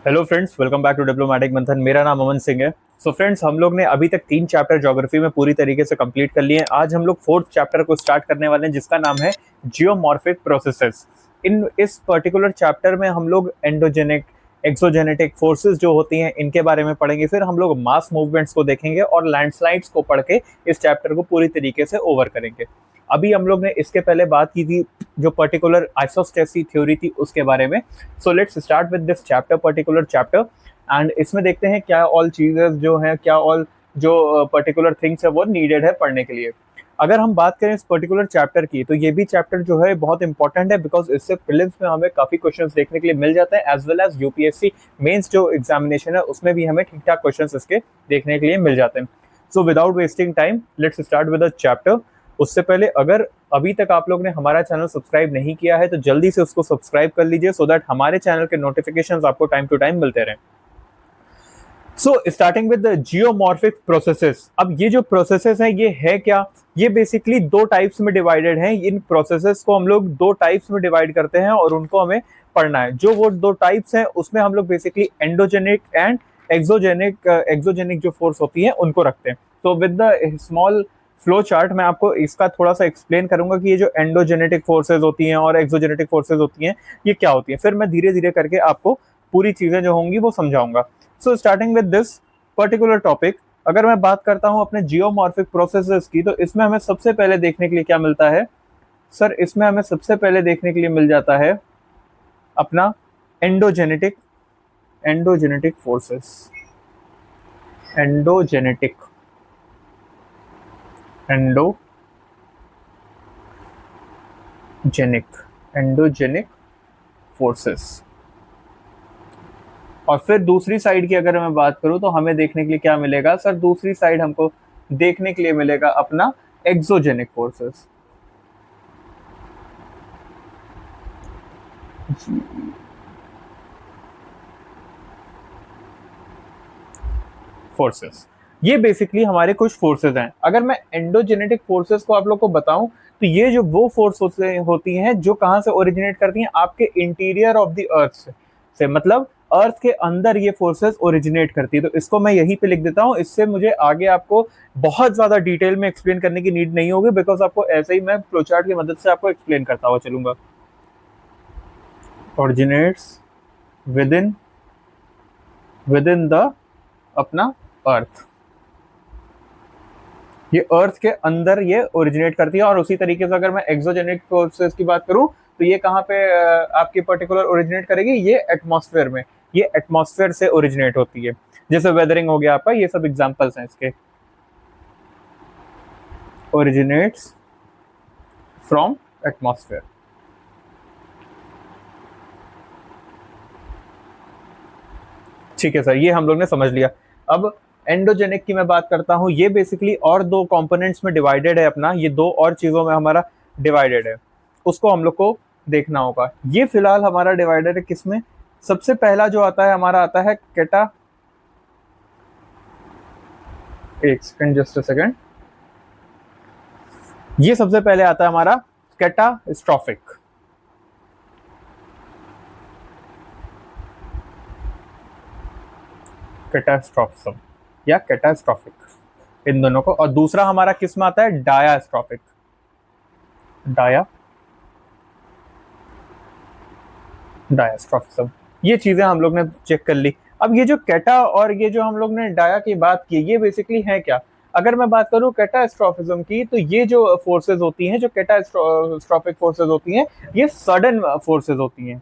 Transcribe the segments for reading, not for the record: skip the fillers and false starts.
Hello friends, welcome back to diplomatic Manthan. मेरा नाम अमन सिंह है। सो फ्रेंड्स, हम लोग ने अभी तक 3 चैप्टर ज्योग्राफी में पूरी तरीके से कंप्लीट कर लिए हैं। आज हम लोग 4th चैप्टर को स्टार्ट करने वाले हैं, जिसका नाम है जियोमॉर्फिक प्रोसेसेस। इस पर्टिकुलर चैप्टर में हम लोग एंडोजेनिक, एक्सोजेनेटिक फोर्सेस जो होती हैं इनके बारे में पढ़ेंगे। फिर हम लोग मास मूवमेंट्स को देखेंगे और लैंडस्लाइड्स को पढ़ के इस चैप्टर को पूरी तरीके से ओवर करेंगे। अभी हम लोग ने इसके पहले बात की थी जो पर्टिकुलर आइसोस्टेसी थ्योरी थी उसके बारे में। So let's start with this particular chapter and इसमें देखते हैं क्या ऑल चीजें जो हैं, क्या ऑल जो पर्टिकुलर थिंग्स है वो नीडेड है पढ़ने के लिए। अगर हम बात करें इस पर्टिकुलर चैप्टर की, तो ये भी चैप्टर जो है बहुत इंपॉर्टेंट है, बिकॉज इससे प्रीलिम्स में हमें काफी क्वेश्चंस देखने के लिए मिल जाते हैं, as well as UPSC mains जो एग्जामिनेशन है उसमें भी हमें ठीक ठाक क्वेश्चंस इसके देखने के लिए मिल जाते हैं। So without wasting time let's start with the chapter. उससे पहले अगर अभी तक आप लोग ने हमारा चैनल सब्सक्राइब नहीं किया है तो जल्दी से उसको सब्सक्राइब कर लीजिए, सो दैट हमारे चैनल के नोटिफिकेशंस आपको टाइम टू टाइम मिलते रहें। So starting with the geomorphic processes. अब ये जो प्रोसेसेस हैं ये है क्या? ये बेसिकली 2 टाइप्स में डिवाइडेड हैं। इन प्रोसेसेस को हम लोग 2 टाइप्स में डिवाइड करते हैं और उनको हमें पढ़ना है। जो वो 2 टाइप्स हैं उसमें हम लोग बेसिकली एंडोजेनिक एंड एक्सोजेनिक जो फोर्स होती है उनको रखते हैं। तो with the small flow chart मैं आपको इसका थोड़ा सा एक्सप्लेन करूंगा कि ये जो एंडोजेनेटिक फोर्सेज होती हैं और एक्सोजेनेटिक फोर्सेज होती हैं ये क्या होती हैं। फिर मैं धीरे धीरे करके आपको पूरी चीजें जो होंगी वो समझाऊंगा। So starting with this particular topic, अगर मैं बात करता हूं अपने जियोमॉर्फिक प्रोसेसेस की, तो इसमें हमें सबसे पहले देखने के लिए क्या मिलता है सर? इसमें हमें सबसे पहले देखने के लिए मिल जाता है अपना endogenetic endogenetic forces. Endogenetic endogenic forces. और फिर दूसरी साइड की अगर मैं बात करूं तो हमें देखने के लिए क्या मिलेगा सर? दूसरी साइड हमको देखने के लिए मिलेगा अपना एक्सोजेनिक फोर्सेस। ये बेसिकली हमारे कुछ फोर्सेस हैं। अगर मैं एंडोजेनेटिक फोर्सेस को आप लोग को बताऊं तो ये जो वो फोर्स होती हैं जो कहां से ओरिजिनेट करती हैं? आपके इंटीरियर ऑफ द अर्थ से, मतलब अर्थ के अंदर ये फोर्सेस ओरिजिनेट करती है। तो इसको मैं यहीं पे लिख देता हूं, इससे मुझे आगे आपको बहुत ज्यादा डिटेल में एक्सप्लेन करने की नीड नहीं होगी, बिकॉज आपको ऐसे ही मैं फ्लोचार्ट की मदद से आपको एक्सप्लेन करता हुआ चलूंगा। ओरिजिनेट्स विद इन द अपना अर्थ, ये अर्थ के अंदर ये ओरिजिनेट करती है। और उसी तरीके से अगर मैं एक्सोजेनिक फोर्सेस की बात करूं तो ये कहां पे आपकी पर्टिकुलर ओरिजिनेट करेगी? ये एटमॉस्फेयर में, ये एटमॉस्फेयर से ओरिजिनेट होती है। जैसे वेदरिंग हो गया आपका, ये सब एग्जांपल्स हैं इसके। Originates from atmosphere. ठीक है सर, ये हम लोग ने समझ लिया। अब एंडोजेनिक की मैं बात करता हूं। ये बेसिकली और 2 कंपोनेंट्स में डिवाइडेड है अपना, ये 2 और चीजों में हमारा डिवाइडेड है, उसको हम लोग को देखना होगा। ये फिलहाल हमारा डिवाइडेड है किसमें? सबसे पहला जो आता है हमारा आता है केटा, एक सेकंड, जस्ट अ सेकंड। ये सबसे पहले आता है हमारा कैटास्ट्रॉफिक। कैटास्ट्रॉफिज्म या कैटास्ट्रॉफिक, इन दोनों को। और दूसरा हमारा किस में आता है? डायास्ट्रॉफिक। डायास्ट्रॉफिज्म। ये चीजें हम लोग ने चेक कर ली। अब ये जो कैटा और ये जो हम लोग ने डाया की बात की, ये बेसिकली है क्या? अगर मैं बात करूं कैटास्ट्रॉफिज्म की, तो ये जो फोर्सेज होती हैं, जो कैटास्ट्रॉफिक फोर्सेज होती हैं, ये सडन फोर्सेज होती हैं।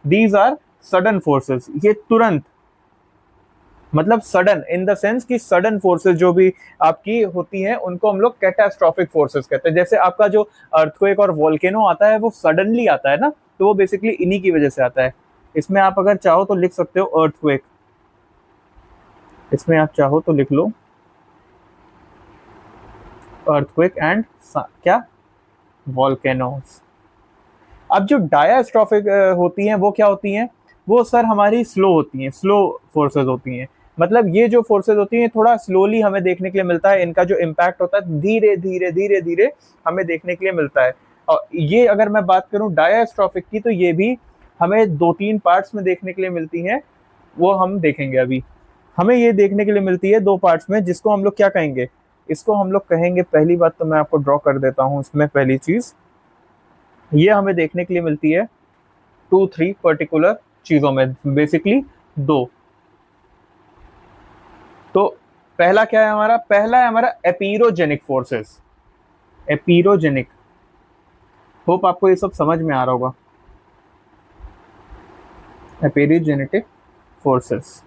These are sudden forces. ये तुरंत, मतलब सडन इन द सेंस कि सडन फोर्सेस जो भी आपकी होती हैं उनको हम लोग कैटास्ट्रॉफिक फोर्सेस कहते हैं। जैसे आपका जो अर्थक्वेक और वोल्केनो आता है वो सडनली आता है ना, तो वो बेसिकली इन्हीं की वजह से आता है। इसमें आप अगर चाहो तो लिख सकते हो अर्थक्वेक, इसमें आप चाहो तो लिख लो अर्थक्वेक एंड क्या, वोल्केनोस। अब जो डायास्ट्रॉफिक होती हैं वो क्या होती हैं? वो सर हमारी स्लो होती हैं, स्लो फोर्सेस होती हैं। मतलब ये जो फोर्सेस होती हैं थोड़ा स्लोली हमें देखने के लिए मिलता है, इनका जो इम्पैक्ट होता है धीरे धीरे धीरे धीरे हमें देखने के लिए मिलता है। और ये अगर मैं बात करूं डायास्ट्रॉफिक की, तो ये भी हमें 2-3 पार्ट्स में देखने के लिए मिलती हैं। वो हम देखेंगे अभी। हमें ये देखने के लिए मिलती है दो पार्ट्स में, जिसको हम लोग क्या कहेंगे, इसको हम लोग कहेंगे, पहली बात तो मैं आपको ड्रॉ कर देता हूँ इसमें। पहली चीज ये हमें देखने के लिए मिलती है 2-3 पर्टिकुलर चीजों में, बेसिकली दो। तो पहला क्या है हमारा, पहला है हमारा एपीरोजेनिक फोर्सेस। एपीरोजेनिक, होप आपको ये सब समझ में आ रहा होगा। एपीरोजेनेटिक फोर्सेस।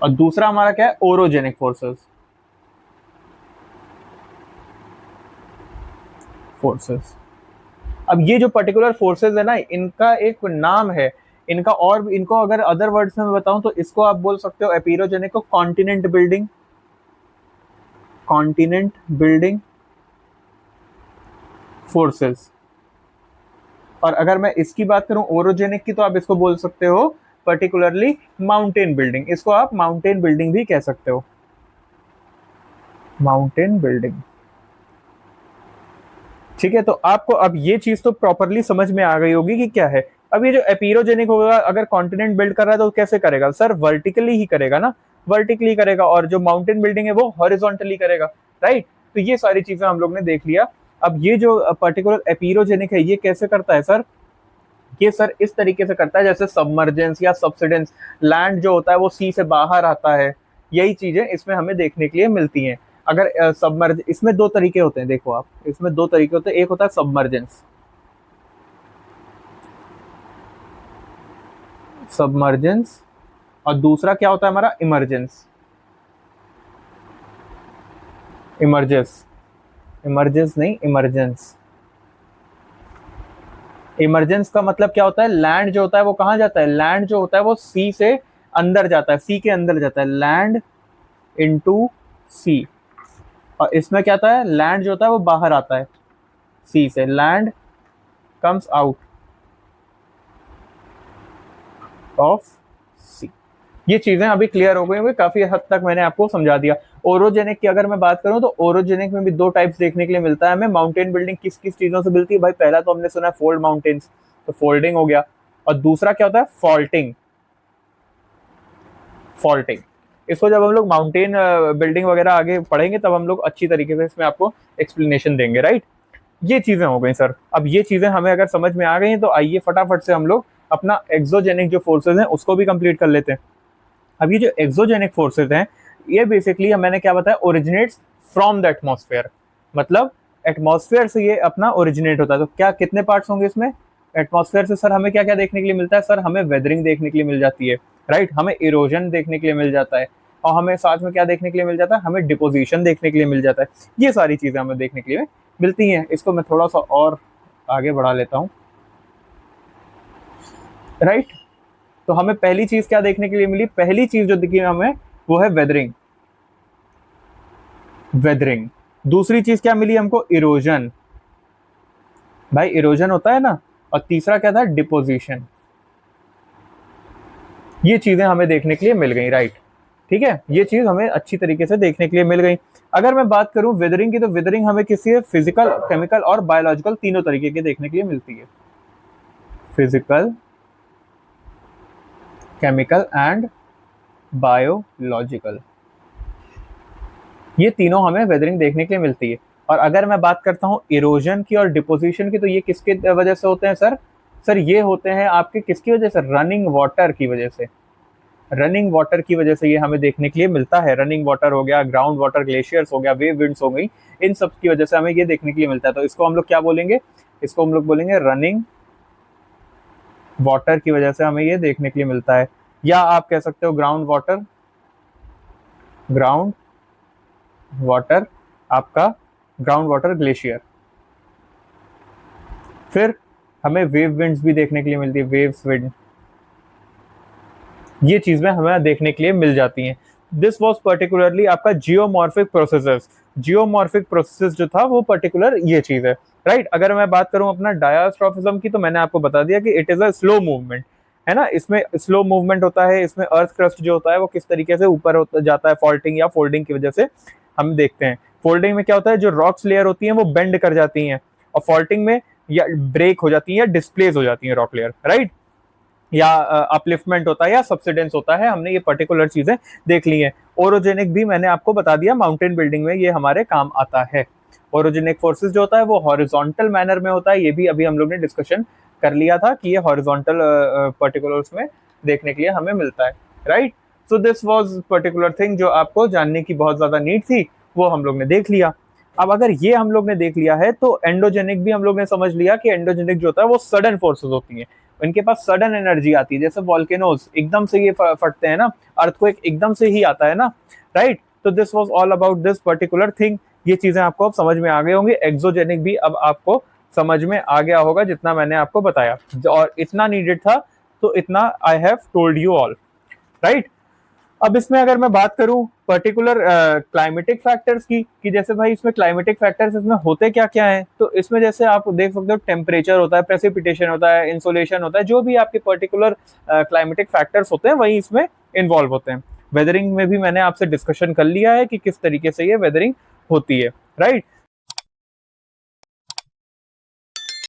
और दूसरा हमारा क्या है, ओरोजेनिक फोर्सेस। फोर्सेस, अब ये जो पर्टिकुलर फोर्सेस है ना, इनका एक नाम है, इनका, और इनको अगर अदर वर्ड्स में मैं बताऊं तो इसको आप बोल सकते हो एपीरोजेनिक को continent building, continent building forces. और अगर मैं इसकी बात करूं ओरोजेनिक की, तो आप इसको बोल सकते हो पर्टिकुलरली माउंटेन बिल्डिंग। इसको आप माउंटेन बिल्डिंग भी कह सकते हो, माउंटेन बिल्डिंग। ठीक है, तो आपको अब ये चीज तो प्रॉपरली समझ में आ गई होगी कि क्या है। अब ये जो एपीरोजेनिक होगा, अगर कॉन्टिनेंट बिल्ड कर रहा है तो कैसे करेगा सर, वर्टिकली ही करेगा ना, वर्टिकली करेगा। और जो माउंटेन बिल्डिंग है वो हॉरिजॉन्टली करेगा, राइट। तो ये सारी चीजें हम लोग ने देख लिया। अब ये जो पर्टिकुलर एपीरोजेनिक है, ये कैसे करता है सर, ये सर इस तरीके से करता है जैसे सबमर्जेंस या सबसिडेंस, लैंड जो होता है वो सी से बाहर आता है। यही चीजें इसमें हमें देखने के लिए मिलती हैं। अगर सबमर्ज, इसमें दो तरीके होते हैं, देखो आप, इसमें दो तरीके होते हैं। एक होता है सबमर्जेंस, सबमर्जेंस, और दूसरा क्या होता है हमारा, इमरजेंस, इमरजेंस, इमरजेंस नहीं, इमरजेंस। इमरजेंस का मतलब क्या होता है, लैंड जो होता है वो कहाँ जाता है, लैंड जो होता है वो सी से अंदर जाता है, सी के अंदर जाता है, लैंड इनटू सी। और इसमें क्या होता है, लैंड जो होता है वो बाहर आता है सी से, लैंड कम्स आउट ऑफ सी। ये चीजें अभी क्लियर हो गई होंगी, काफी हद तक मैंने आपको समझा दिया। ओरोजेनिक की अगर मैं बात करूं तो ओरोजेनिक में भी दो टाइप्स देखने के लिए मिलता है हमें। माउंटेन बिल्डिंग किस किस चीजों से मिलती है भाई, पहला तो हमने सुना है फोल्ड माउंटेन्स, तो फोल्डिंग हो गया। और दूसरा क्या होता है, फॉल्टिंग, फॉल्टिंग। इसको जब हम लोग माउंटेन बिल्डिंग वगैरह आगे पढ़ेंगे तब हम लोग अच्छी तरीके से इसमें आपको एक्सप्लेनेशन देंगे, राइट। ये चीजें हो गई सर। अब ये चीजें हमें अगर समझ में आ गई हैं तो आइए फटाफट से हम लोग अपना एक्सोजेनिक जो फोर्सेज हैं उसको भी कंप्लीट कर लेते हैं। अब ये जो एक्सोजेनिक फोर्सेज हैं, ये बेसिकली मैंने क्या बताया, ओरिजिनेट्स फ्रॉम द एटमॉस्फेयर। मतलब एटमॉस्फेयर से ये अपना ओरिजिनेट होता है। तो क्या कितने पार्ट्स होंगे इसमें, एटमॉस्फेयर से सर हमें क्या क्या देखने के लिए मिलता है, सर हमें वेदरिंग देखने के लिए मिल जाती है, राइट, हमें इरोजन देखने के लिए मिल जाता है, और हमें साथ में क्या देखने के लिए मिल जाता है, हमें डिपोजिशन देखने के लिए मिल जाता है। ये सारी चीजें हमें देखने के लिए मिलती हैं। इसको मैं थोड़ा सा और आगे बढ़ा लेता हूँ, राइट। तो हमें पहली चीज क्या देखने के लिए मिली, पहली चीज जो दिखी हमें वो है वेदरिंग, वेदरिंग। दूसरी चीज क्या मिली हमको, इरोजन, भाई इरोजन होता है ना। और तीसरा क्या था, डिपोजिशन। ये चीजें हमें देखने के लिए मिल गई, राइट। ठीक है, ये चीज हमें अच्छी तरीके से देखने के लिए मिल गई। अगर मैं बात करूं वेदरिंग की, तो वेदरिंग हमें किसी फिजिकल, केमिकल और बायोलॉजिकल तीनों तरीके की देखने के लिए मिलती है। फिजिकल, केमिकल एंड बायोलॉजिकल, ये तीनों हमें वेदरिंग देखने के लिए मिलती है। और अगर मैं बात करता हूँ इरोजन की और डिपोजिशन की, तो ये किसके वजह से होते हैं सर, सर ये होते हैं आपके किसकी वजह से, रनिंग वाटर की वजह से। रनिंग वाटर की वजह से ये हमें देखने के लिए मिलता है। रनिंग वाटर हो गया, ग्राउंड वाटर, ग्लेशियर्स हो गया, वेव विंड्स हो गई, इन सब की वजह से हमें ये देखने के लिए मिलता है। तो इसको हम लोग क्या बोलेंगे, इसको हम लोग बोलेंगे रनिंग वाटर की वजह से हमें ये देखने के लिए मिलता है। या आप कह सकते हो ग्राउंड वाटर, ग्राउंड वाटर, आपका ग्राउंड वाटर ग्लेशियर। फिर हमें वेव विंड्स भी देखने के लिए मिलती है, वेव्स विंड, ये चीजें हमें देखने के लिए मिल जाती हैं। दिस वॉज पर्टिकुलरली आपका जियोमॉर्फिक प्रोसेसेस। जियोमॉर्फिक प्रोसेसेस जो था वो पर्टिकुलर ये चीज है, राइट। अगर मैं बात करूं अपना डायस्ट्रॉफिज्म की, तो मैंने आपको बता दिया कि it is a slow movement, है ना। इसमें स्लो मूवमेंट होता है, इसमें अर्थ क्रस्ट जो होता है वो किस तरीके से ऊपर होता जाता है, फॉल्टिंग या फोल्डिंग की वजह से हम देखते हैं। फोल्डिंग में क्या होता है, जो रॉक्स लेयर होती है वो बेंड कर जाती हैं, और फॉल्टिंग में या ब्रेक हो जाती है या डिस्प्लेस हो जाती है रॉक लेयर, राइट। या अपलिफ्टमेंट होता है या सब्सिडेंस होता है, हमने ये पर्टिकुलर चीजें देख ली हैं। ओरोजेनिक भी मैंने आपको बता दिया, माउंटेन बिल्डिंग में ये हमारे काम आता है। ओरोजेनिक फोर्सेस जो होता है वो हॉरिजॉन्टल मैनर में होता है, ये भी अभी हम लोग ने डिस्कशन कर लिया था कि ये हॉरिजॉन्टल पर्टिकुलर्स में देखने के लिए हमें मिलता है, right. So this was particular thing जो आपको जानने की बहुत ज्यादा नीड थी, वो हम लोग ने देख लिया। अब अगर ये हम लोग ने देख लिया है तो एंडोजेनिक भी हम लोग ने समझ लिया कि एंडोजेनिक जो होता है वो सडन फोर्सेस होती हैं, इनके पास सडन एनर्जी आती है, जैसे वॉल्केनोज एकदम से ये फटते हैं ना, अर्थक्वेक एकदम से ही आता है ना, राइट। तो this was all about this particular thing. ये चीजें आपको अब समझ में आ गई होंगी। एक्सोजेनिक भी अब आपको समझ में आ गया होगा जितना मैंने आपको बताया, और इतना नीडेड था तो इतना I have told you all, right. अब इसमें अगर मैं बात करूं पर्टिकुलर क्लाइमेटिक फैक्टर्स की, कि जैसे भाई इसमें क्लाइमेटिक फैक्टर्स इसमें होते क्या क्या हैं, तो इसमें जैसे आप देख सकते हो टेम्परेचर होता है, प्रेसिपिटेशन होता है, इंसोलेशन होता है, जो भी आपके पर्टिकुलर क्लाइमेटिक फैक्टर्स होते हैं वही इसमें इन्वॉल्व होते हैं। वेदरिंग में भी मैंने आपसे डिस्कशन कर लिया है कि किस तरीके से ये वेदरिंग होती है, राइट।